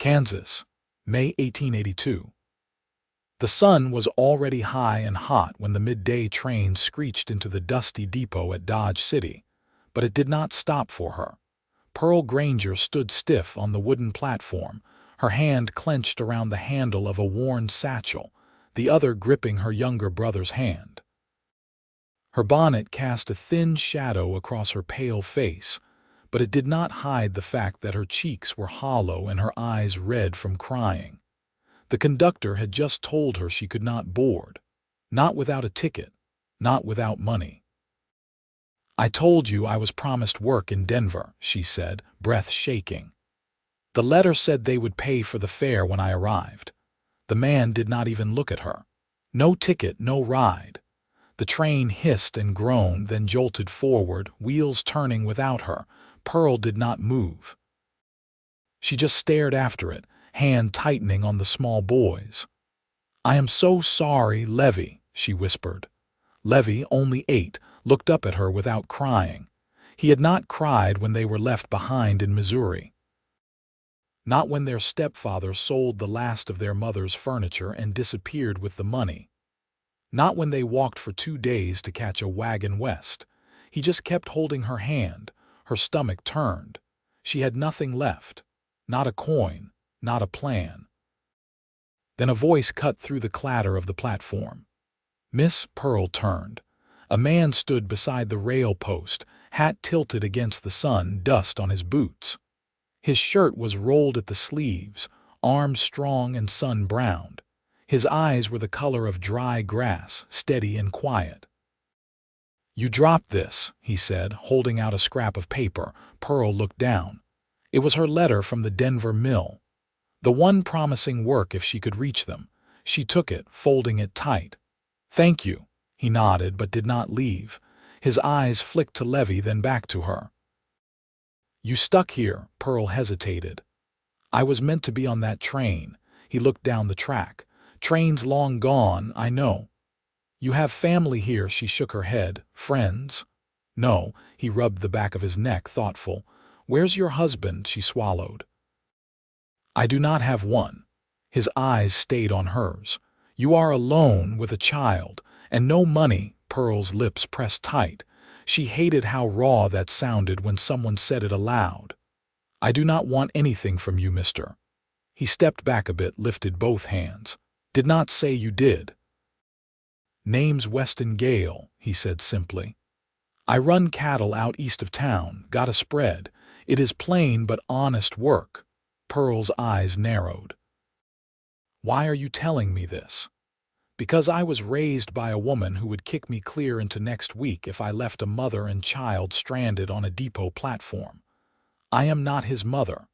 Kansas, May 1882. The sun was already high and hot when the midday train screeched into the dusty depot at Dodge City, but it did not stop for her. Pearl Granger stood stiff on the wooden platform, her hand clenched around the handle of a worn satchel, the other gripping her younger brother's hand. Her bonnet cast a thin shadow across her pale face, but it did not hide the fact that her cheeks were hollow and her eyes red from crying. The conductor had just told her she could not board. Not without a ticket, not without money. "I told you I was promised work in Denver," she said, breath shaking. "The letter said they would pay for the fare when I arrived." The man did not even look at her. No ticket, no ride. The train hissed and groaned, then jolted forward, wheels turning without her. Pearl did not move. She just stared after it, hand tightening on the small boy's. "I am so sorry, Levy," she whispered. Levy, only 8, looked up at her without crying. He had not cried when they were left behind in Missouri. Not when their stepfather sold the last of their mother's furniture and disappeared with the money. Not when they walked for 2 days to catch a wagon west. He just kept holding her hand, her stomach turned. She had nothing left. Not a coin, not a plan. Then a voice cut through the clatter of the platform. "Miss." Pearl turned. A man stood beside the rail post, hat tilted against the sun, dust on his boots. His shirt was rolled at the sleeves, arms strong and sun-browned. His eyes were the color of dry grass, steady and quiet. "You dropped this," he said, holding out a scrap of paper. Pearl looked down. It was her letter from the Denver mill. The one promising work if she could reach them. She took it, folding it tight. "Thank you." He nodded but did not leave. His eyes flicked to Levy, then back to her. "You stuck here." Pearl hesitated. "I was meant to be on that train." He looked down the track. "Train's long gone, I know." "You have family here." She shook her head. "Friends?" "No." He rubbed the back of his neck, thoughtful. "Where's your husband?" She swallowed. "I do not have one." His eyes stayed on hers. "You are alone with a child, and no money." Pearl's lips pressed tight. She hated how raw that sounded when someone said it aloud. "I do not want anything from you, mister." He stepped back a bit, lifted both hands. "Did not say you did." "Name's Weston Gale," he said simply. "I run cattle out east of town, got a spread. It is plain but honest work." Pearl's eyes narrowed. "Why are you telling me this?" "Because I was raised by a woman who would kick me clear into next week if I left a mother and child stranded on a depot platform. I am not his mother."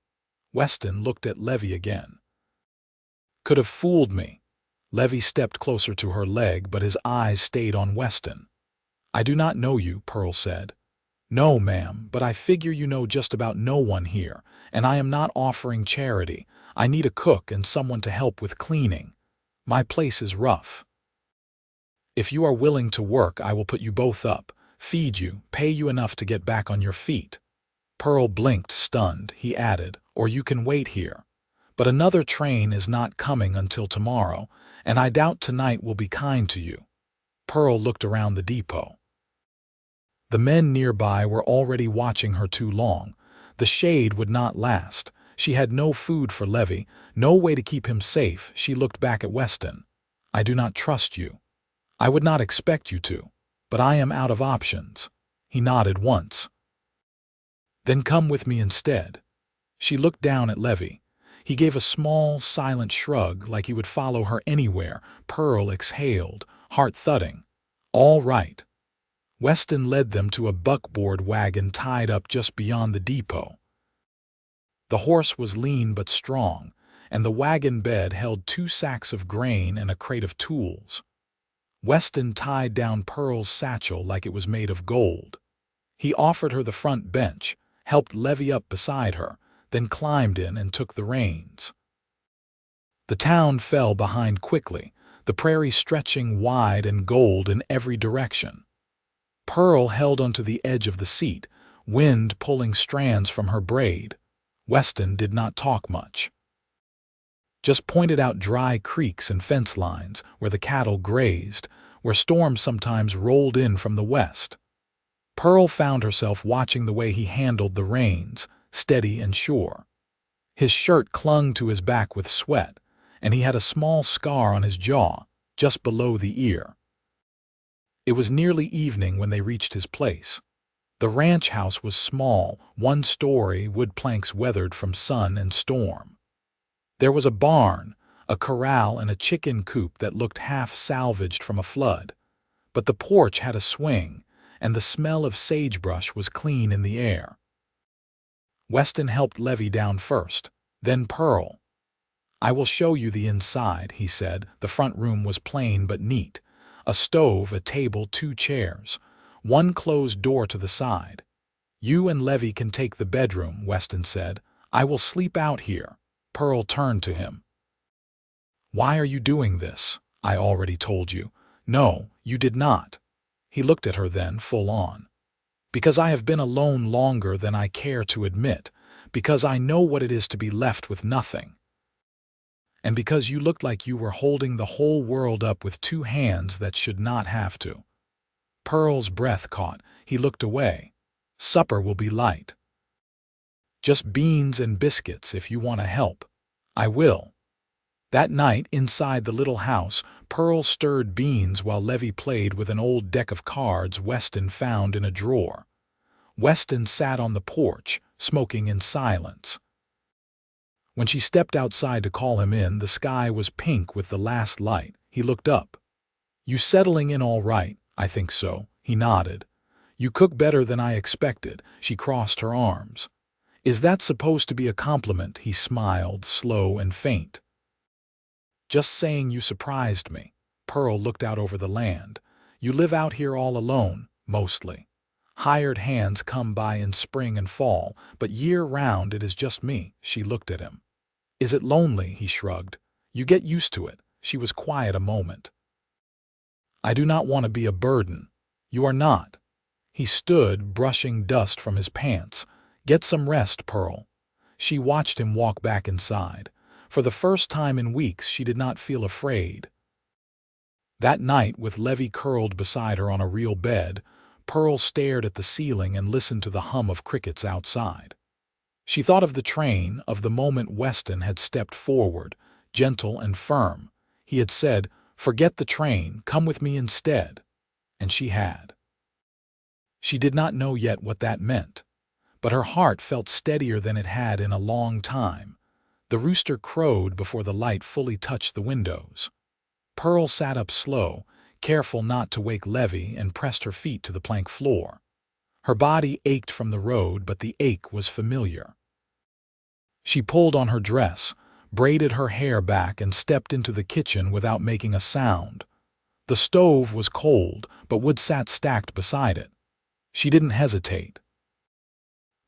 Weston looked at Levy again. "Could have fooled me." Levy stepped closer to her leg, but his eyes stayed on Weston. "I do not know you," Pearl said. "No, ma'am, but I figure you know just about no one here, and I am not offering charity. I need a cook and someone to help with cleaning. My place is rough. If you are willing to work, I will put you both up, feed you, pay you enough to get back on your feet." Pearl blinked, stunned. He added, "Or you can wait here. But another train is not coming until tomorrow, and I doubt tonight will be kind to you." Pearl looked around the depot. The men nearby were already watching her too long. The shade would not last. She had no food for Levy, no way to keep him safe. She looked back at Weston. "I do not trust you. I would not expect you to, but I am out of options." He nodded once. "Then come with me instead." She looked down at Levy. He gave a small, silent shrug, like he would follow her anywhere. Pearl exhaled, heart thudding. "All right." Weston led them to a buckboard wagon tied up just beyond the depot. The horse was lean but strong, and the wagon bed held 2 sacks of grain and a crate of tools. Weston tied down Pearl's satchel like it was made of gold. He offered her the front bench, helped Levy up beside her, then climbed in and took the reins. The town fell behind quickly, the prairie stretching wide and gold in every direction. Pearl held onto the edge of the seat, wind pulling strands from her braid. Weston did not talk much. just pointed out dry creeks and fence lines where the cattle grazed, where storms sometimes rolled in from the west. Pearl found herself watching the way he handled the reins, steady and sure. His shirt clung to his back with sweat, and he had a small scar on his jaw, just below the ear. It was nearly evening when they reached his place. The ranch house was small, one-story, wood planks weathered from sun and storm. There was a barn, a corral, and a chicken coop that looked half-salvaged from a flood. But the porch had a swing, and the smell of sagebrush was clean in the air. Weston helped Levy down first, then Pearl. "I will show you the inside," he said. The front room was plain but neat. A stove, a table, 2 chairs, one closed door to the side. "You and Levy can take the bedroom," Weston said. "I will sleep out here." Pearl turned to him. "Why are you doing this? I already told you." "No, you did not." He looked at her then, full on. "Because I have been alone longer than I care to admit, because I know what it is to be left with nothing. And because you looked like you were holding the whole world up with 2 hands that should not have to." Pearl's breath caught. He looked away. "Supper will be light. Just beans and biscuits if you want to help." "I will." That night, inside the little house, Pearl stirred beans while Levy played with an old deck of cards Weston found in a drawer. Weston sat on the porch, smoking in silence. When she stepped outside to call him in, the sky was pink with the last light. He looked up. "You settling in all right?" "I think so." He nodded. "You cook better than I expected." She crossed her arms. "Is that supposed to be a compliment?" He smiled, slow and faint. "Just saying you surprised me." Pearl looked out over the land. "You live out here all alone, mostly. Hired hands come by in spring and fall, but year-round it is just me." She looked at him. "Is it lonely?" He shrugged. "You get used to it." She was quiet a moment. "I do not want to be a burden." "You are not." He stood, brushing dust from his pants. "Get some rest, Pearl." She watched him walk back inside. For the first time in weeks, she did not feel afraid. That night, with Levy curled beside her on a real bed, Pearl stared at the ceiling and listened to the hum of crickets outside. She thought of the train, of the moment Weston had stepped forward, gentle and firm. He had said, "Forget the train, come with me instead." And she had. She did not know yet what that meant, but her heart felt steadier than it had in a long time. The rooster crowed before the light fully touched the windows. Pearl sat up slow, careful not to wake Levy, and pressed her feet to the plank floor. Her body ached from the road, but the ache was familiar. She pulled on her dress, braided her hair back, and stepped into the kitchen without making a sound. The stove was cold, but wood sat stacked beside it. She didn't hesitate.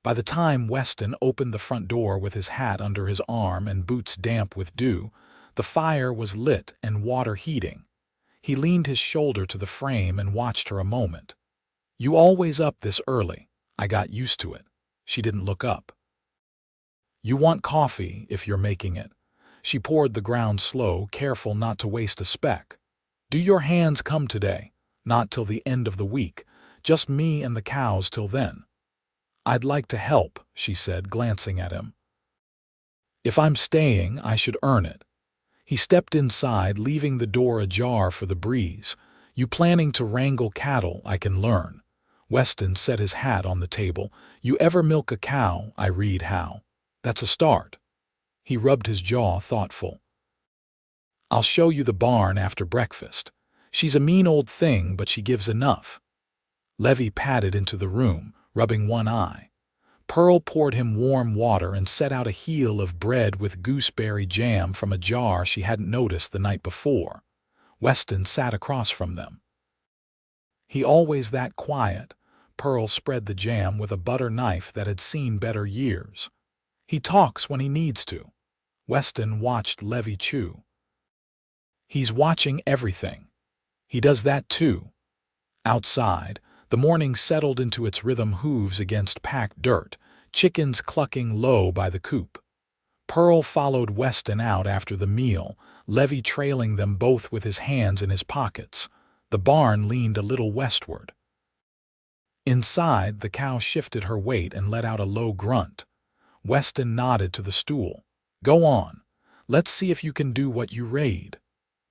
By the time Weston opened the front door with his hat under his arm and boots damp with dew, the fire was lit and water heating. He leaned his shoulder to the frame and watched her a moment. "You always up this early?" "I got used to it." She didn't look up. "You want coffee, if you're making it." She poured the ground slow, careful not to waste a speck. "Do your hands come today?" "Not till the end of the week. Just me and the cows till then." "I'd like to help," she said, glancing at him. "If I'm staying, I should earn it." He stepped inside, leaving the door ajar for the breeze. "You planning to wrangle cattle? I can learn." Weston set his hat on the table. "You ever milk a cow? I read how." "That's a start." He rubbed his jaw, thoughtful. "I'll show you the barn after breakfast. She's a mean old thing, but she gives enough." Levy padded into the room, rubbing one eye. Pearl poured him warm water and set out a heel of bread with gooseberry jam from a jar she hadn't noticed the night before. Weston sat across from them. "He always that quiet." Pearl spread the jam with a butter knife that had seen better years. "He talks when he needs to." Weston watched Levy chew. "He's watching everything." "He does that too." Outside, the morning settled into its rhythm, hooves against packed dirt, chickens clucking low by the coop. Pearl followed Weston out after the meal, Levy trailing them both with his hands in his pockets. The barn leaned a little westward. Inside, the cow shifted her weight and let out a low grunt. Weston nodded to the stool. "Go on. Let's see if you can do what you raid."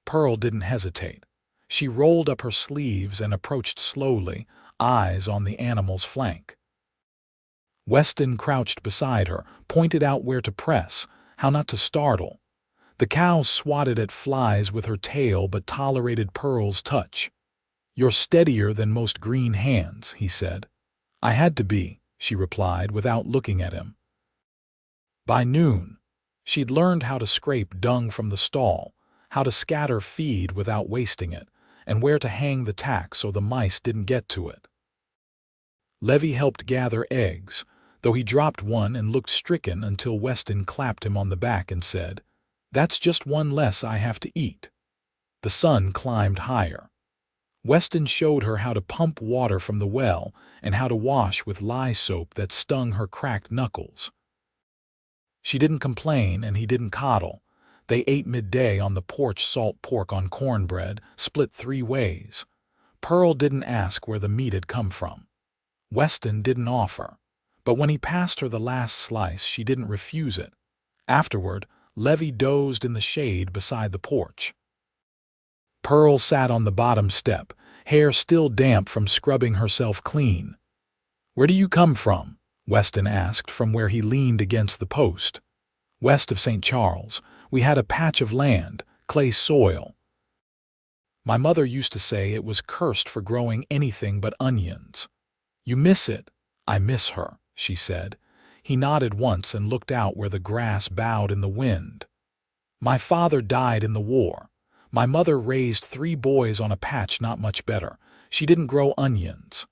Pearl didn't hesitate. She rolled up her sleeves and approached slowly, eyes on the animal's flank. Weston crouched beside her, pointed out where to press, how not to startle. The cow swatted at flies with her tail but tolerated Pearl's touch. "You're steadier than most green hands," he said. "I had to be," she replied without looking at him. By noon, she'd learned how to scrape dung from the stall, how to scatter feed without wasting it, and where to hang the tack so the mice didn't get to it. Levy helped gather eggs, though he dropped one and looked stricken until Weston clapped him on the back and said, "That's just one less I have to eat." The sun climbed higher. Weston showed her how to pump water from the well and how to wash with lye soap that stung her cracked knuckles. She didn't complain and he didn't coddle. They ate midday on the porch, salt pork on cornbread, split 3 ways. Pearl didn't ask where the meat had come from. Weston didn't offer. But when he passed her the last slice, she didn't refuse it. Afterward, Levy dozed in the shade beside the porch. Pearl sat on the bottom step, hair still damp from scrubbing herself clean. "Where do you come from?" Weston asked from where he leaned against the post. "West of St. Charles. We had a patch of land, clay soil. My mother used to say it was cursed for growing anything but onions." "You miss it." "I miss her," she said. He nodded once and looked out where the grass bowed in the wind. "My father died in the war. My mother raised 3 boys on a patch not much better. She didn't grow onions.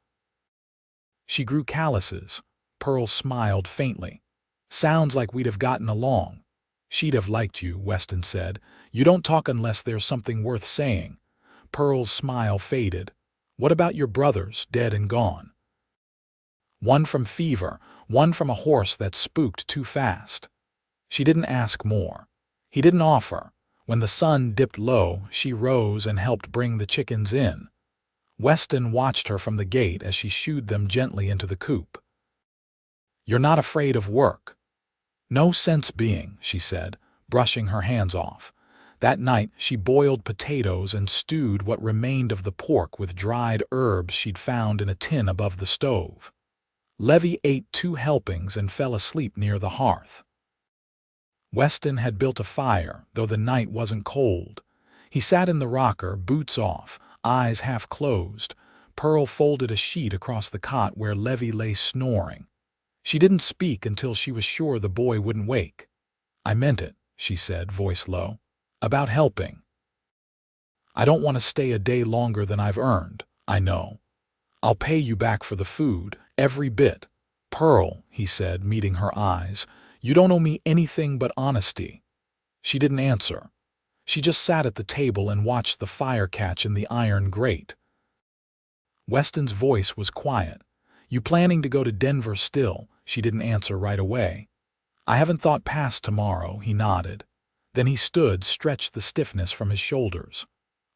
She grew calluses." Pearl smiled faintly. "Sounds like we'd have gotten along." "She'd have liked you," Weston said. "You don't talk unless there's something worth saying." Pearl's smile faded. "What about your brothers, dead and gone?" "One from fever, one from a horse that spooked too fast." She didn't ask more. He didn't offer. When the sun dipped low, she rose and helped bring the chickens in. Weston watched her from the gate as she shooed them gently into the coop. "You're not afraid of work?" "No sense being," she said, brushing her hands off. That night she boiled potatoes and stewed what remained of the pork with dried herbs she'd found in a tin above the stove. Levy ate 2 helpings and fell asleep near the hearth. Weston had built a fire, though the night wasn't cold. He sat in the rocker, boots off, eyes half closed. Pearl folded a sheet across the cot where Levy lay snoring. She didn't speak until she was sure the boy wouldn't wake. "I meant it," she said, voice low. "About helping. I don't want to stay a day longer than I've earned, I know. I'll pay you back for the food, every bit." "Pearl," he said, meeting her eyes, "you don't owe me anything but honesty." She didn't answer. She just sat at the table and watched the fire catch in the iron grate. Weston's voice was quiet. "You planning to go to Denver still?" She didn't answer right away. "I haven't thought past tomorrow," he nodded. Then he stood, stretched the stiffness from his shoulders.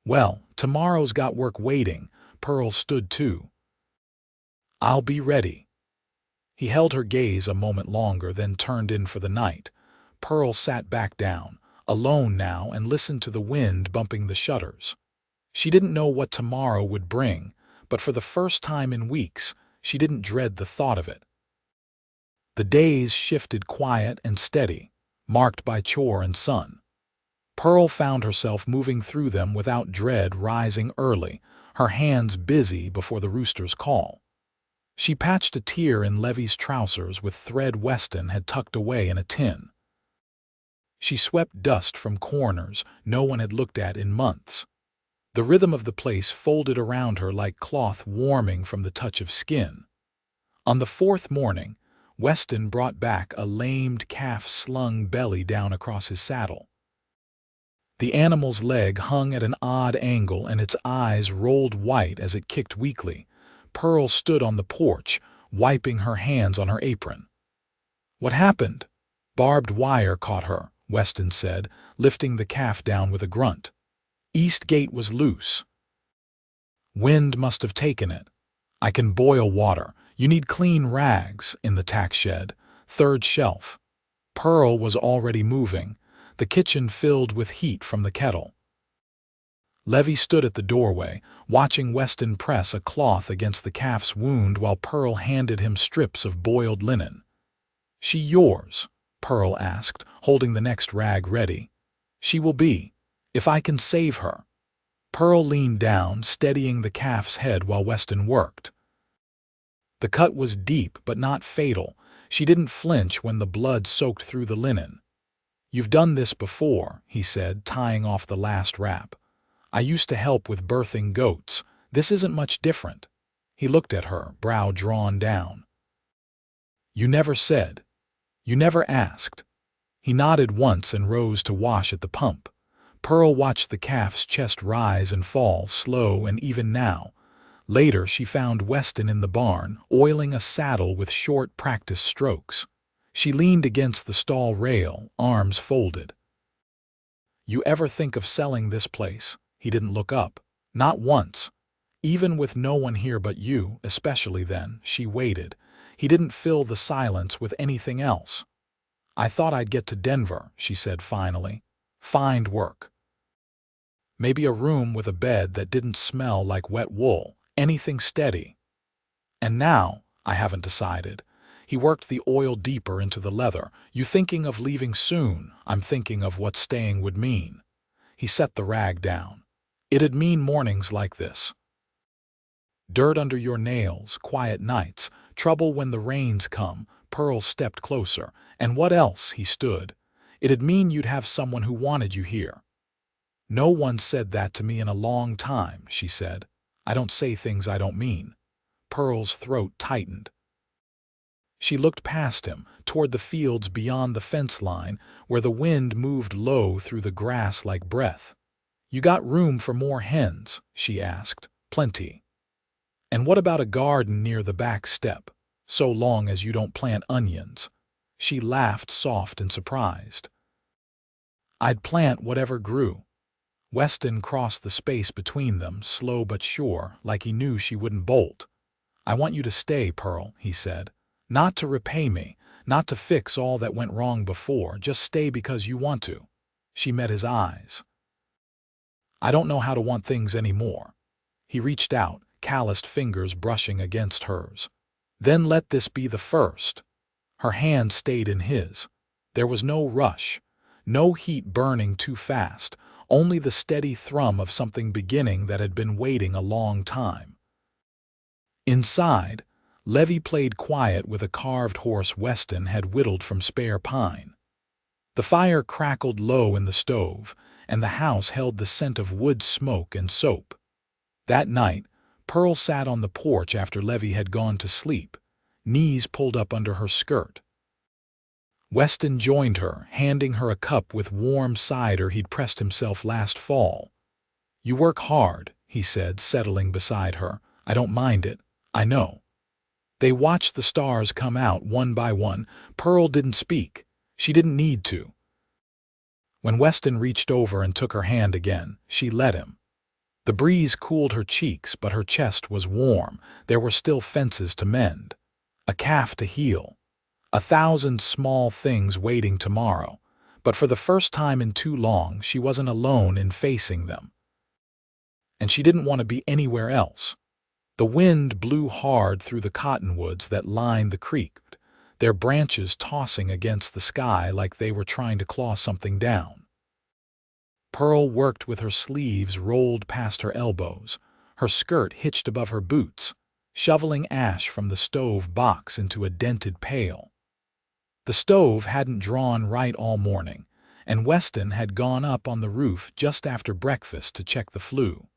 "Well, tomorrow's got work waiting." Pearl stood too. "I'll be ready." He held her gaze a moment longer, then turned in for the night. Pearl sat back down, alone now, and listened to the wind bumping the shutters. She didn't know what tomorrow would bring, but for the first time in weeks, she didn't dread the thought of it. The days shifted quiet and steady, marked by chore and sun. Pearl found herself moving through them without dread, rising early, her hands busy before the rooster's call. She patched a tear in Levy's trousers with thread Weston had tucked away in a tin. She swept dust from corners no one had looked at in months. The rhythm of the place folded around her like cloth warming from the touch of skin. On the 4th morning, Weston brought back a lamed calf slung belly down across his saddle. The animal's leg hung at an odd angle and its eyes rolled white as it kicked weakly. Pearl stood on the porch, wiping her hands on her apron. "What happened?" Barbed wire caught her, Weston said, lifting the calf down with a grunt. East gate was loose. Wind must have taken it. I can boil water. You need clean rags, in the tack shed. Third shelf. Pearl was already moving, the kitchen filled with heat from the kettle. Levy stood at the doorway, watching Weston press a cloth against the calf's wound while Pearl handed him strips of boiled linen. "She yours?" Pearl asked, holding the next rag ready. "She will be, if I can save her." Pearl leaned down, steadying the calf's head while Weston worked. The cut was deep but not fatal. She didn't flinch when the blood soaked through the linen. "You've done this before," he said, tying off the last wrap. "I used to help with birthing goats. This isn't much different." He looked at her, brow drawn down. "You never said. You never asked." He nodded once and rose to wash at the pump. Pearl watched the calf's chest rise and fall, slow and even now. Later she found Weston in the barn, oiling a saddle with short practice strokes. She leaned against the stall rail, arms folded. "You ever think of selling this place?" He didn't look up. "Not once. Even with no one here but you, especially then." She waited. He didn't fill the silence with anything else. "I thought I'd get to Denver," she said finally. "Find work. Maybe a room with a bed that didn't smell like wet wool. Anything steady. And now, I haven't decided." He worked the oil deeper into the leather. "You thinking of leaving soon?" "I'm thinking of what staying would mean." He set the rag down. "It'd mean mornings like this. Dirt under your nails, quiet nights, trouble when the rains come." Pearl stepped closer. "And what else?" He stood. "It'd mean you'd have someone who wanted you here." "No one said that to me in a long time," she said. "I don't say things I don't mean." Pearl's throat tightened. She looked past him, toward the fields beyond the fence line, where the wind moved low through the grass like breath. "You got room for more hens?" she asked. "Plenty." "And what about a garden near the back step, so long as you don't plant onions?" She laughed, soft and surprised. "I'd plant whatever grew." Weston crossed the space between them, slow but sure, like he knew she wouldn't bolt. "I want you to stay, Pearl," he said. "Not to repay me, not to fix all that went wrong before, just stay because you want to." She met his eyes. "I don't know how to want things anymore." He reached out, calloused fingers brushing against hers. "Then let this be the first." Her hand stayed in his. There was no rush, no heat burning too fast, only the steady thrum of something beginning that had been waiting a long time. Inside, Levy played quiet with a carved horse Weston had whittled from spare pine. The fire crackled low in the stove, and the house held the scent of wood smoke and soap. That night, Pearl sat on the porch after Levy had gone to sleep, knees pulled up under her skirt. Weston joined her, handing her a cup with warm cider he'd pressed himself last fall. "You work hard," he said, settling beside her. "I don't mind it. I know." They watched the stars come out one by one. Pearl didn't speak. She didn't need to. When Weston reached over and took her hand again, she let him. The breeze cooled her cheeks, but her chest was warm. There were still fences to mend, a calf to heal, 1,000 small things waiting tomorrow. But for the first time in too long, she wasn't alone in facing them. And she didn't want to be anywhere else. The wind blew hard through the cottonwoods that lined the creek, their branches tossing against the sky like they were trying to claw something down. Pearl worked with her sleeves rolled past her elbows, her skirt hitched above her boots, shoveling ash from the stove box into a dented pail. The stove hadn't drawn right all morning, and Weston had gone up on the roof just after breakfast to check the flue.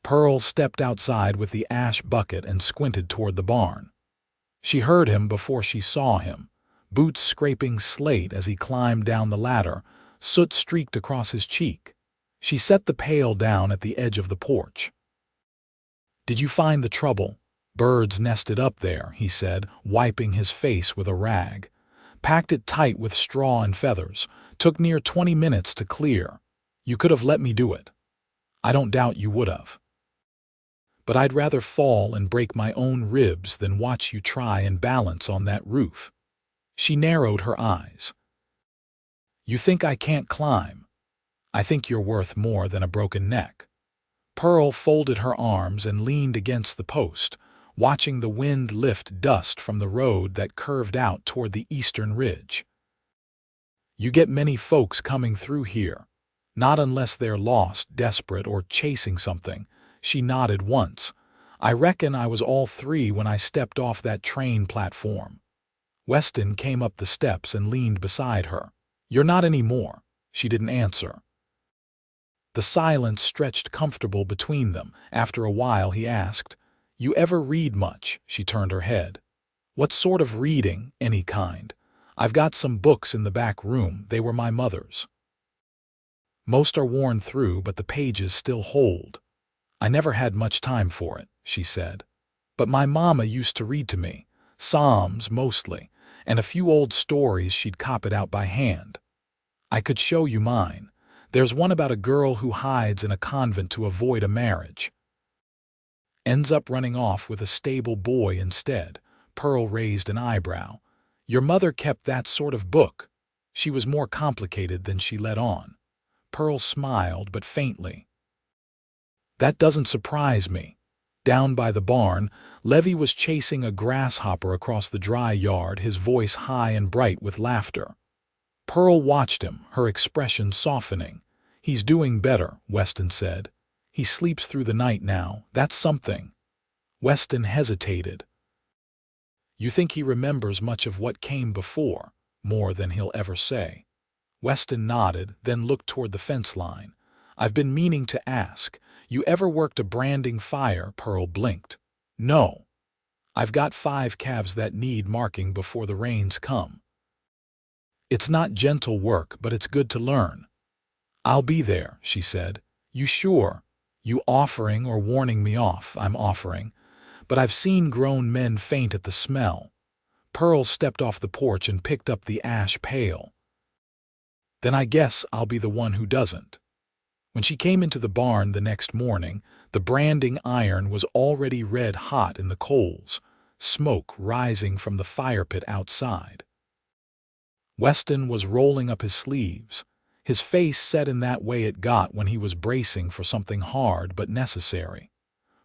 Pearl stepped outside with the ash bucket and squinted toward the barn. She heard him before she saw him, boots scraping slate as he climbed down the ladder, soot streaked across his cheek. She set the pail down at the edge of the porch. "Did you find the trouble?" "Birds nested up there," he said, wiping his face with a rag. Packed it tight with straw and feathers. Took near 20 minutes to clear. You could have let me do it. I don't doubt you would have. But I'd rather fall and break my own ribs than watch you try and balance on that roof. She narrowed her eyes. You think I can't climb? I think you're worth more than a broken neck. Pearl folded her arms and leaned against the post, watching the wind lift dust from the road that curved out toward the eastern ridge. You get many folks coming through here. Not unless they're lost, desperate, or chasing something. She nodded once. I reckon I was all three when I stepped off that train platform. Weston came up the steps and leaned beside her. You're not anymore. She didn't answer. The silence stretched comfortable between them. After a while he asked, You ever read much? She turned her head. What sort of reading? Any kind. I've got some books in the back room. They were my mother's. Most are worn through, but the pages still hold. I never had much time for it, she said. But my mama used to read to me, Psalms mostly, and a few old stories she'd copied out by hand. I could show you mine. There's one about a girl who hides in a convent to avoid a marriage. Ends up running off with a stable boy instead. Pearl raised an eyebrow. Your mother kept that sort of book. She was more complicated than she let on. Pearl smiled, but faintly. That doesn't surprise me. Down by the barn, Levy was chasing a grasshopper across the dry yard, his voice high and bright with laughter. Pearl watched him, her expression softening. He's doing better, Weston said. He sleeps through the night now. That's something. Weston hesitated. You think he remembers much of what came before, more than he'll ever say? Weston nodded, then looked toward the fence line. I've been meaning to ask. You ever worked a branding fire? Pearl blinked. No. I've got 5 calves that need marking before the rains come. It's not gentle work, but it's good to learn. I'll be there, she said. You sure? You offering or warning me off? I'm offering. But I've seen grown men faint at the smell. Pearl stepped off the porch and picked up the ash pail. Then I guess I'll be the one who doesn't. When she came into the barn the next morning, the branding iron was already red hot in the coals, smoke rising from the fire pit outside. Weston was rolling up his sleeves, his face set in that way it got when he was bracing for something hard but necessary.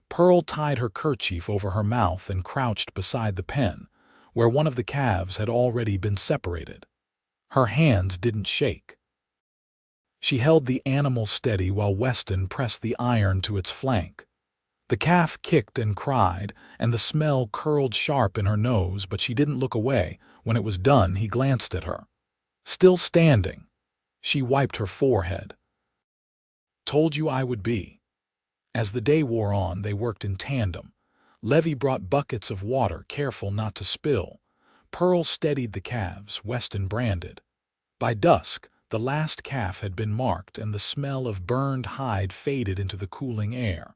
Pearl tied her kerchief over her mouth and crouched beside the pen, where one of the calves had already been separated. Her hands didn't shake. She held the animal steady while Weston pressed the iron to its flank. The calf kicked and cried, and the smell curled sharp in her nose, but she didn't look away. When it was done, he glanced at her. Still standing. She wiped her forehead. Told you I would be. As the day wore on, they worked in tandem. Levy brought buckets of water, careful not to spill. Pearl steadied the calves, Weston branded. By dusk, the last calf had been marked, and the smell of burned hide faded into the cooling air.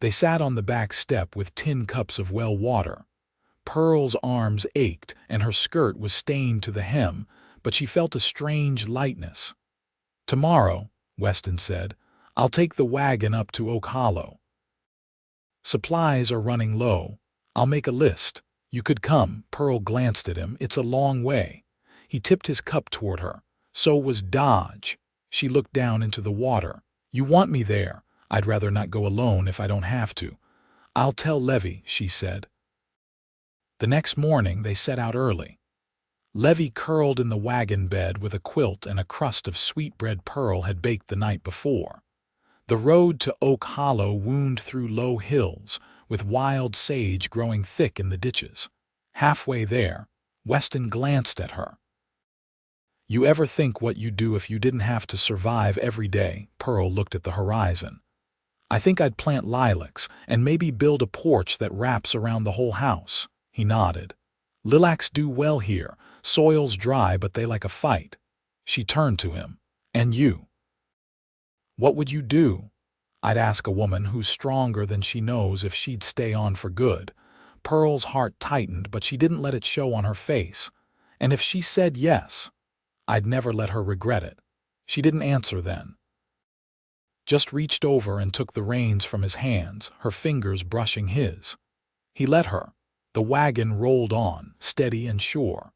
They sat on the back step with tin cups of well water. Pearl's arms ached, and her skirt was stained to the hem, but she felt a strange lightness. Tomorrow, Weston said, I'll take the wagon up to Oak Hollow. Supplies are running low. I'll make a list. You could come. Pearl glanced at him. It's a long way. He tipped his cup toward her. So was Dodge. She looked down into the water. You want me there? I'd rather not go alone if I don't have to. I'll tell Levy, she said. The next morning they set out early. Levy curled in the wagon bed with a quilt and a crust of sweetbread Pearl had baked the night before. The road to Oak Hollow wound through low hills, with wild sage growing thick in the ditches. Halfway there, Weston glanced at her. You ever think what you'd do if you didn't have to survive every day? Pearl looked at the horizon. I think I'd plant lilacs and maybe build a porch that wraps around the whole house. He nodded. Lilacs do well here. Soil's dry, but they like a fight. She turned to him. And you? What would you do? I'd ask a woman who's stronger than she knows if she'd stay on for good. Pearl's heart tightened, but she didn't let it show on her face. And if she said yes, I'd never let her regret it. She didn't answer then. Just reached over and took the reins from his hands, her fingers brushing his. He let her. The wagon rolled on, steady and sure.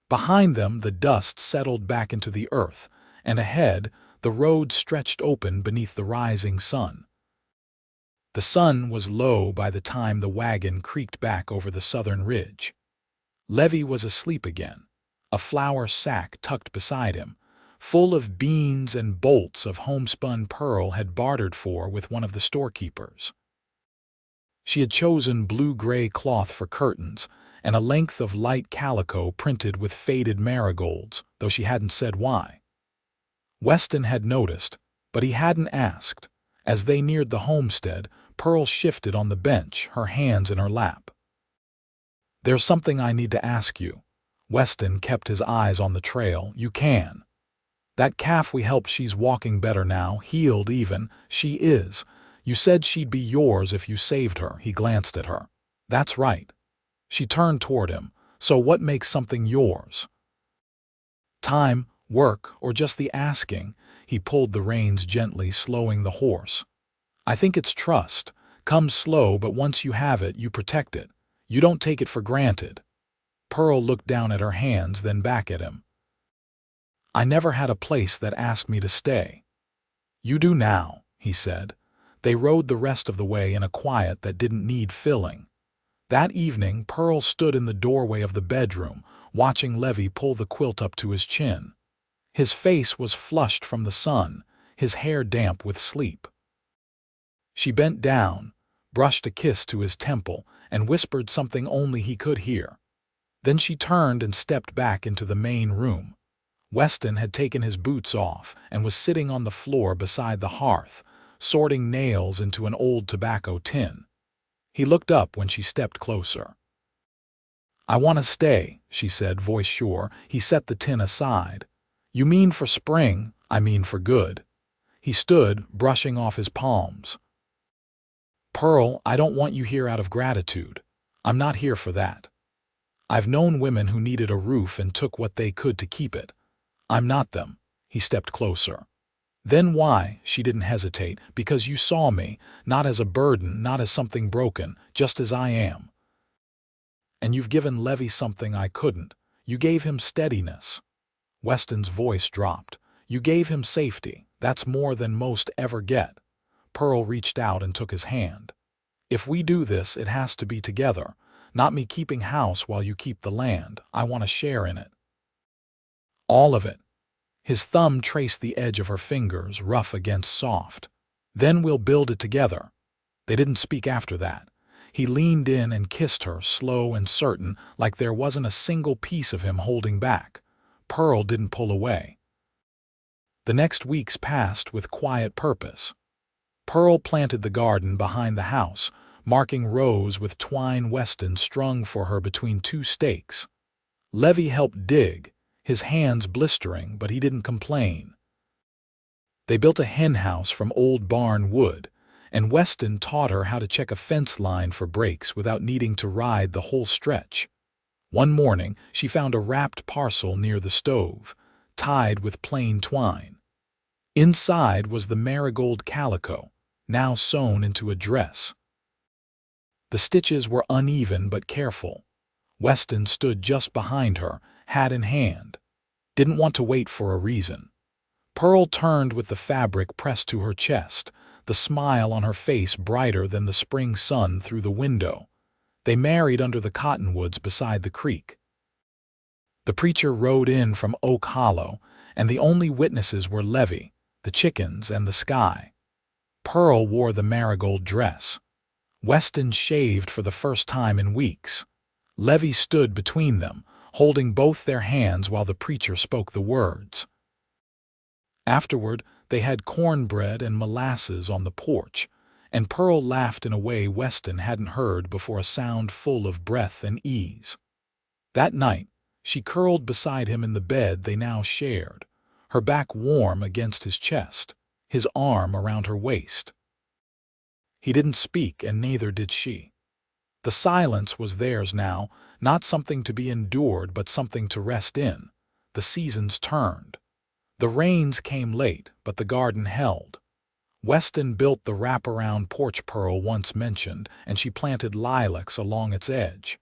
Behind them, the dust settled back into the earth, and ahead, the road stretched open beneath the rising sun. The sun was low by the time the wagon creaked back over the southern ridge. Levy was asleep again, a flour sack tucked beside him, full of beans and bolts of homespun Pearl had bartered for with one of the storekeepers. She had chosen blue-gray cloth for curtains and a length of light calico printed with faded marigolds, though she hadn't said why. Weston had noticed, but he hadn't asked. As they neared the homestead, Pearl shifted on the bench, her hands in her lap. "There's something I need to ask you." Weston kept his eyes on the trail. "You can. That calf we helped, she's walking better now, healed even. She is. You said she'd be yours if you saved her." He glanced at her. "That's right." She turned toward him. "So what makes something yours? Time, work, or just the asking?" He pulled the reins gently, slowing the horse. "I think it's trust. Comes slow, but once you have it, you protect it. You don't take it for granted." Pearl looked down at her hands, then back at him. "I never had a place that asked me to stay." "You do now," he said. They rode the rest of the way in a quiet that didn't need filling. That evening, Pearl stood in the doorway of the bedroom, watching Levy pull the quilt up to his chin. His face was flushed from the sun, his hair damp with sleep. She bent down, brushed a kiss to his temple, and whispered something only he could hear. Then she turned and stepped back into the main room. Weston had taken his boots off and was sitting on the floor beside the hearth, sorting nails into an old tobacco tin. He looked up when she stepped closer. "I want to stay," she said, voice sure. He set the tin aside. "You mean for spring? I mean for good." He stood, brushing off his palms. "Pearl, I don't want you here out of gratitude. I'm not here for that. I've known women who needed a roof and took what they could to keep it. I'm not them." He stepped closer. "Then why?" She didn't hesitate. "Because you saw me, not as a burden, not as something broken, just as I am. And you've given Levy something I couldn't. You gave him steadiness." Weston's voice dropped. "You gave him safety. That's more than most ever get." Pearl reached out and took his hand. "If we do this, it has to be together. Not me keeping house while you keep the land. I want to share in it. All of it." His thumb traced the edge of her fingers, rough against soft. "Then we'll build it together." They didn't speak after that. He leaned in and kissed her, slow and certain, like there wasn't a single piece of him holding back. Pearl didn't pull away. The next weeks passed with quiet purpose. Pearl planted the garden behind the house, marking rows with twine Weston strung for her between two stakes. Levy helped dig, his hands blistering, but he didn't complain. They built a hen house from old barn wood, and Weston taught her how to check a fence line for breaks without needing to ride the whole stretch. One morning, she found a wrapped parcel near the stove, tied with plain twine. Inside was the marigold calico, now sewn into a dress. The stitches were uneven but careful. Weston stood just behind her, hat in hand. Didn't want to wait for a reason. Pearl turned with the fabric pressed to her chest, the smile on her face brighter than the spring sun through the window. They married under the cottonwoods beside the creek. The preacher rode in from Oak Hollow, and the only witnesses were Levy, the chickens, and the sky. Pearl wore the marigold dress. Weston shaved for the first time in weeks. Levy stood between them, holding both their hands while the preacher spoke the words. Afterward, they had cornbread and molasses on the porch, and Pearl laughed in a way Weston hadn't heard before, a sound full of breath and ease. That night, she curled beside him in the bed they now shared, her back warm against his chest, his arm around her waist. He didn't speak, and neither did she. The silence was theirs now, Not something to be endured, but something to rest in. The seasons turned. The rains came late, but the garden held. Weston built the wraparound porch Pearl once mentioned, and she planted lilacs along its edge.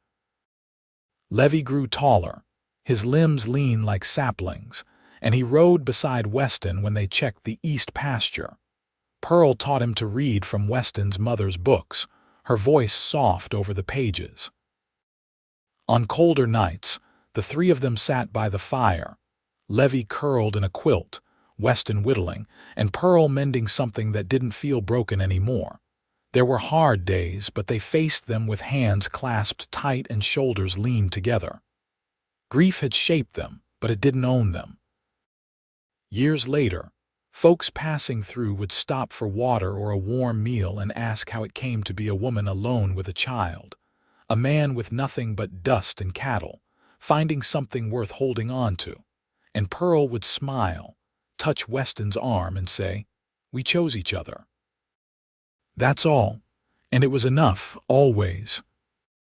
Levy grew taller, his limbs lean like saplings, and he rode beside Weston when they checked the east pasture. Pearl taught him to read from Weston's mother's books, her voice soft over the pages. On colder nights, the three of them sat by the fire, Levy curled in a quilt, Weston whittling, and Pearl mending something that didn't feel broken anymore. There were hard days, but they faced them with hands clasped tight and shoulders leaned together. Grief had shaped them, but it didn't own them. Years later, folks passing through would stop for water or a warm meal and ask how it came to be a woman alone with a child, a man with nothing but dust and cattle, finding something worth holding on to. And Pearl would smile, touch Weston's arm and say, "We chose each other." That's all, and it was enough, always.